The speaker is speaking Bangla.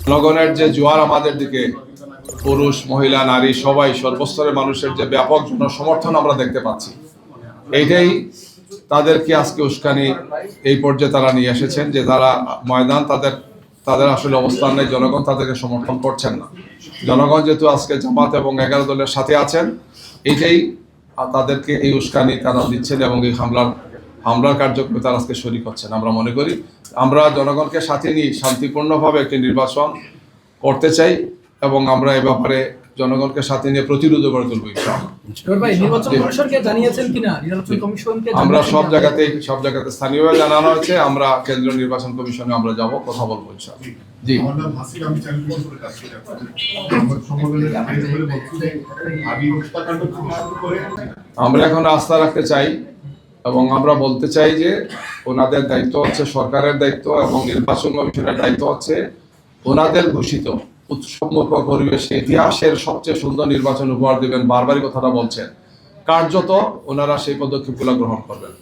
জনগণের যে জোয়ার আমাদের দিকে, পুরুষ মহিলা নারী সবাই সর্বস্তরের মানুষের যে ব্যাপক জনসমর্থন আমরা দেখতে পাচ্ছি, এইটাই তাদেরকে আজকে উস্কানি এই পর্যায়ে তারা নিয়ে এসেছেন যে তারা ময়দান তাদের আসলে অবস্থান নেই, জনগণ তাদেরকে সমর্থন করছেন না। জনগণ যেহেতু আজকে জামাত এবং 11 দলের সাথে আছেন, এইটাই তাদেরকে এই উস্কানি তারা দিচ্ছেন এবং এই হামলার কার্যক্রমে তারা আজকে শরীক হচ্ছেন। আমরা মনে করি আমরা জনগণকে সাথে নিয়ে শান্তিপূর্ণভাবে একটি নির্বাচন করতে চাই এবং আমরা এ ব্যাপারে জনগণকে সাথে নিয়ে প্রতিরোধ করে তুলব ইনশাআল্লাহ। আমরা সব জায়গাতে স্থানীয়ভাবে জানানো হয়েছে, আমরা কেন্দ্রীয় নির্বাচন কমিশনে আমরা যাব, কথা বলবো ইনশাআল্লাহ। জি, আমরা এখন আস্থা রাখতে চাই এবং আমরা বলতে চাই যে ওনাদের দায়িত্ব হচ্ছে, সরকারের দায়িত্ব এবং নির্বাচন কমিশনের দায়িত্ব হচ্ছে ওনাদের ঘোষিত উৎসবমুখর পরিবেশে ইতিহাসের সবচেয়ে সুন্দর নির্বাচন উপহার দিবেন। বারবারই কথাটা বলছেন, কার্যত ওনারা সেই পদক্ষেপগুলো গ্রহণ করবেন।